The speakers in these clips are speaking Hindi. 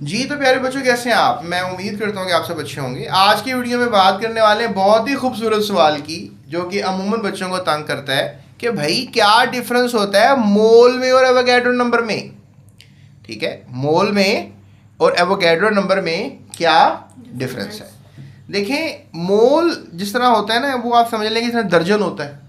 जी तो प्यारे बच्चों, कैसे हैं आप? मैं उम्मीद करता हूँ कि आप सब अच्छे होंगे। आज की वीडियो में बात करने वाले हैं बहुत ही खूबसूरत सवाल की, जो कि अमूमन बच्चों को तंग करता है कि भाई क्या डिफरेंस होता है मोल में और एवोगैड्रो नंबर में। ठीक है, मोल में और एवोगैड्रो नंबर में क्या डिफरेंस है। देखें, मोल जिस तरह होता है ना, वो आप समझ लेंगे जिस तरह दर्जन होता है।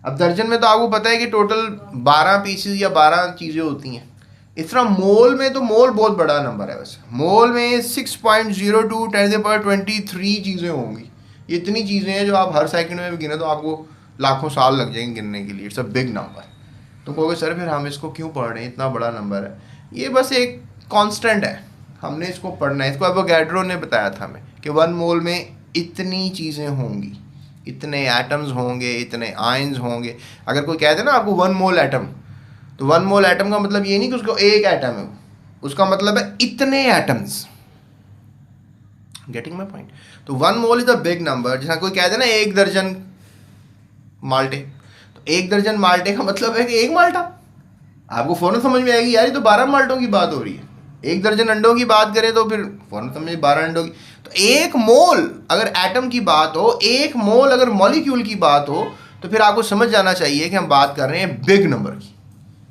अब दर्जन में तो आपको पता है कि टोटल 12 पीसेस या 12 चीज़ें होती हैं। इस तरह मोल में तो मोल बहुत बड़ा नंबर है। वैसे मोल में 6.02 10⁻23 चीज़ें होंगी। ये इतनी चीज़ें हैं जो आप हर सेकंड में भी गिने तो आपको लाखों साल लग जाएंगे गिनने के लिए। It's a big number. तो कहोगे सर फिर हम इसको क्यों पढ़ रहे हैं, इतना बड़ा नंबर है। ये बस एक कांस्टेंट है, हमने इसको पढ़ना है। इसको एवोगैड्रो ने बताया था हमें कि 1 मोल में इतनी चीज़ें होंगी, इतने एटम्स होंगे, इतने आयंस होंगे। अगर कोई कहते ना आपको 1 मोल एटम, तो 1 मोल एटम का मतलब ये नहीं कि उसको एक एटम है, उसका मतलब है इतने एटम्स। Getting my point? तो 1 mole is a big number. जैसा कोई कहते ना 1 दर्जन माल्टे, तो 1 दर्जन माल्टे का मतलब है कि एक माल्टा। आपको फौरन समझ में आएगी यार ये तो 12 माल्टों की बात हो रही है। 1 दर्जन अंडों की बात करें तो फिर फौरन समझ 12 अंडों की। तो 1 मोल अगर एटम की बात हो, 1 मोल अगर मॉलिक्यूल की बात हो, तो फिर आपको समझ जाना चाहिए कि हम बात कर रहे हैं बिग नंबर की।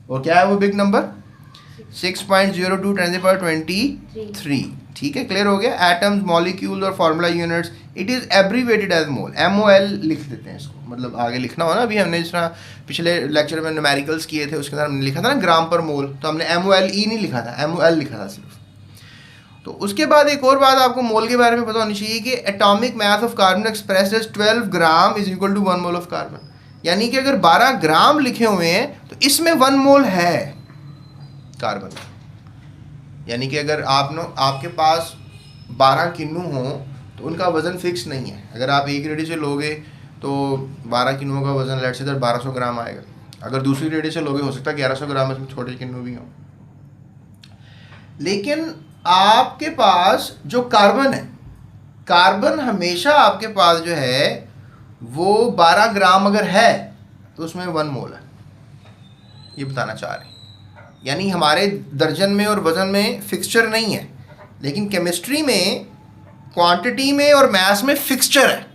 और क्या है वो बिग नंबर? 6.02 10⁻23। ठीक है, क्लियर हो गया। एटम्स, मॉलिक्यूल्स और formula units, it is abbreviated as mole. MOL लिख देते हैं इसको, मतलब आगे लिखना हो ना। अभी हमने जिस तरह पिछले लेक्चर में न्यूमेरिकल्स किए थे, उसके अंदर हमने लिखा था ना ग्राम पर मोल, तो हमने MOLE नहीं लिखा था, MOL लिखा था सिर्फ। तो उसके बाद एक और बात आपको मोल के बारे में पता होनी चाहिए कि atomic mass of carbon expressed as 12 gram is equal to 1 mole of carbon. यानी कि अगर 12 ग्राम लिखे हुए हैं तो इसमें 1 मोल है कार्बन। यानी कि अगर आपके पास 12 किन्नू हों तो उनका वज़न फिक्स नहीं है। अगर आप एक रेडी से लोगे तो 12 किन्नुओं का वज़न लेट से 1200 ग्राम आएगा। अगर दूसरी रेडी से लोगे हो सकता है 1100 ग्राम, इसमें छोटे किन्नू भी हों। लेकिन आपके पास जो कार्बन है, कार्बन हमेशा आपके पास जो है वो 12 ग्राम अगर है तो उसमें 1 मोल है। ये बताना चाह रहे हैं। यानी हमारे दर्जन में और वज़न में फिक्सचर नहीं है, लेकिन केमिस्ट्री में क्वांटिटी में और मास में फिक्सचर है।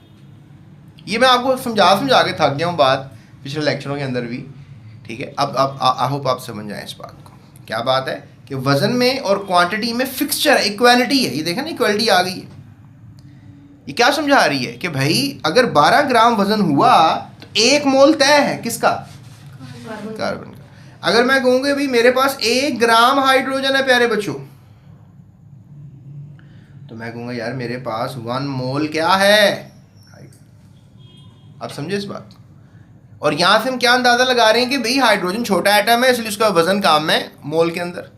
ये मैं आपको समझा के थक गया हूँ बात पिछले लेक्चरों के अंदर भी। ठीक है, अब आई होप आप समझ जाएं इस बात को। क्या बात है कि वज़न में और क्वांटिटी में फिक्सचर, इक्वालिटी है। ये देखें ना, इक्वालिटी आ गई है। ये क्या समझा रही है कि भाई अगर 12 ग्राम वज़न हुआ तो 1 मोल तय है किसका? कार्बन का। अगर मैं कहूँगा भाई मेरे पास 1 ग्राम हाइड्रोजन है प्यारे बच्चों, तो मैं कहूँगा यार मेरे पास 1 मोल क्या है? आप समझे इस बात? और यहाँ से हम क्या अंदाज़ा लगा रहे हैं कि भाई हाइड्रोजन छोटा एटम है, इसलिए उसका वज़न काम है मोल के अंदर।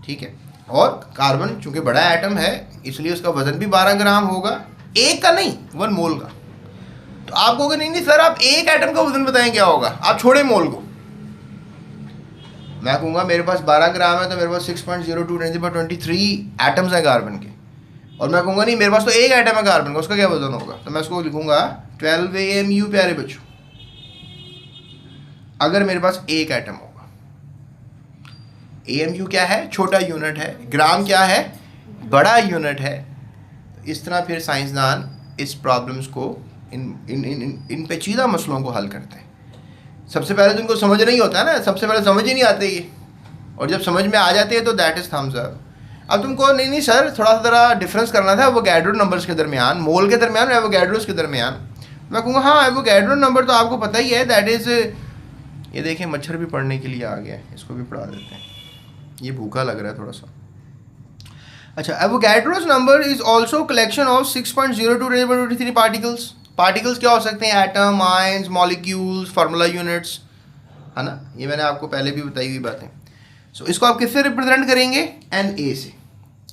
ठीक है, और कार्बन चूंकि बड़ा एटम है इसलिए उसका वज़न भी 12 ग्राम होगा, एक का नहीं 1 मोल का। तो आप कहोगे नहीं सर आप एक एटम का वज़न बताएं क्या होगा, आप छोड़े मोल को। मैं कहूँगा मेरे पास 12 ग्राम है तो मेरे पास 6.02 10⁻23 एटम्स हैं कार्बन के। और मैं कहूँगा नहीं मेरे पास तो एक एटम है कार्बन का, उसका क्या वज़न होगा? तो मैं उसको लिखूँगा 12 AMU प्यारे बच्चों, अगर मेरे पास एक एटम होगा। AMU क्या है? छोटा यूनिट है। ग्राम क्या है? बड़ा यूनिट है। इस तरह फिर साइंसदान इस प्रॉब्लम्स को इन पेचीदा मसलों को हल करते हैं। सबसे पहले तो इनको समझ नहीं होता है ना, सबसे पहले समझ ही नहीं आते ये, और जब समझ में आ जाते हैं तो दैट इज़ थम्स अप। अब तुमको नहीं सर थोड़ा सा ज़रा डिफरेंस करना था एवोगैड्रो नंबर्स के दरमियान, मोल के दरमियान और एवोगैड्रोस के दरमियान। मैं कहूँगा हाँ एवोगैड्रो नंबर तो आपको पता ही है, दैट इज़, ये देखें मच्छर भी पढ़ने के लिए आ गया है, इसको भी पढ़ा देते हैं। ये भूखा लग रहा है थोड़ा सा। अच्छा, Avogadro's number is also collection of 6.02 10⁻23 particles. Particles क्या हो सकते हैं? Atom, ions, molecules, formula units, है ना। ये मैंने आपको पहले भी बताई हुई बातें। सो इसको आप किससे रिप्रेजेंट करेंगे? Na से।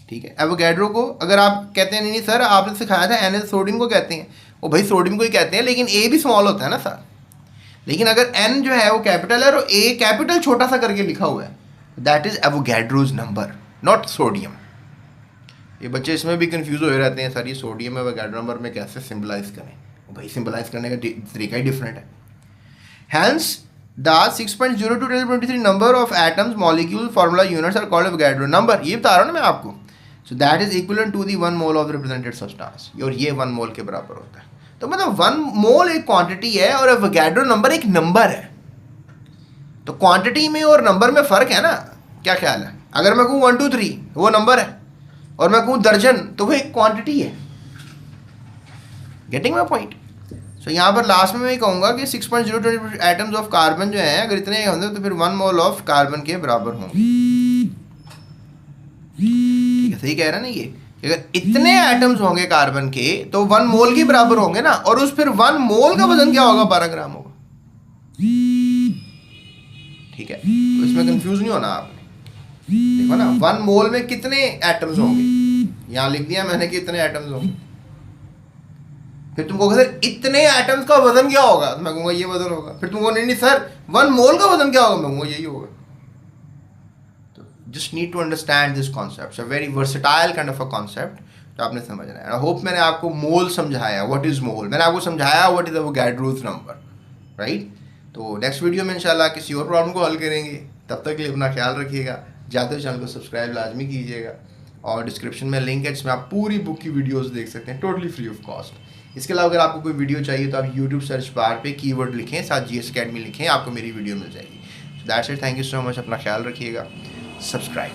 ठीक है, एवोगैड्रो को अगर आप कहते हैं नहीं सर आपने सिखाया था Na सोडियम को कहते हैं, वो भाई सोडियम को ही कहते हैं, लेकिन A भी स्मॉल होता है ना सर। लेकिन अगर N जो है वो कैपिटल है और A कैपिटल छोटा सा करके लिखा हुआ है, that is Avogadro's number, not sodium. ये बच्चे इसमें भी कंफ्यूज हो रहते हैं सर ये सोडियम एवोगैड्रो नंबर में कैसे सिंबलाइज करें। भाई सिंबलाइज करने का तरीका ही डिफरेंट है। Hence the 6.02 number of atoms molecule formula units are called Avogadro number, ये बता रहा हूँ ना मैं आपको। So that is equal to the 1 mole of represented substance, और ये 1 मोल के बराबर होता है। तो मतलब 1 मोल एक क्वांटिटी है और एवोगाड्रो नंबर एक नंबर है। तो क्वांटिटी में और नंबर में फ़र्क है ना, क्या ख्याल है? अगर मैं कहूँ 1 2 3 वो नंबर है, और मैं कहूँ दर्जन तो वो एक क्वांटिटी है। Getting my point? सो यहाँ पर लास्ट में मैं कहूँगा कि 6.02 एटम्स ऑफ कार्बन जो हैं, अगर इतने होंगे तो फिर 1 मोल ऑफ कार्बन के बराबर होंगे। ठीक है, सही कह रहा है ना ये? अगर इतने एटम्स होंगे कार्बन के तो 1 मोल के बराबर होंगे ना, और उस फिर 1 मोल का वजन क्या होगा? 12 ग्राम होगा। ठीक है, तो इसमें कंफ्यूज नहीं होना आपने। देखो ना, 1 मोल में कितने एटम्स होंगे, यहाँ लिख दिया मैंने कि इतने एटम्स होंगे। फिर तुमको सर इतने एटम्स का वजन क्या होगा, तो मैं कहूँगा ये वजन होगा। फिर तुमको नहीं सर 1 मोल का वजन क्या होगा, मैं कहूँगा यही होगा। तो just need to understand this concept, a very versatile kind of a concept, तो आपने समझना है। आई होप मैंने आपको मोल समझाया, व्हाट इज मोल, मैंने आपको समझाया what is Avogadro's number, right. तो नेक्स्ट वीडियो में इंशाल्लाह किसी और प्रॉब्लम को हल करेंगे। तब तक के लिए अपना ख्याल रखिएगा, जाते हुए चैनल को सब्सक्राइब लाजमी कीजिएगा, और डिस्क्रिप्शन में लिंक है जिसमें आप पूरी बुक की वीडियोस देख सकते हैं, टोटली फ्री ऑफ कॉस्ट। इसके अलावा अगर आपको कोई वीडियो चाहिए तो आप यूट्यूब सर्च बार पे कीवर्ड लिखें, साथ GS Academy लिखें, आपको मेरी वीडियो मिल जाएगी। So that's it, thank you so much, अपना ख्याल रखिएगा, सब्सक्राइब।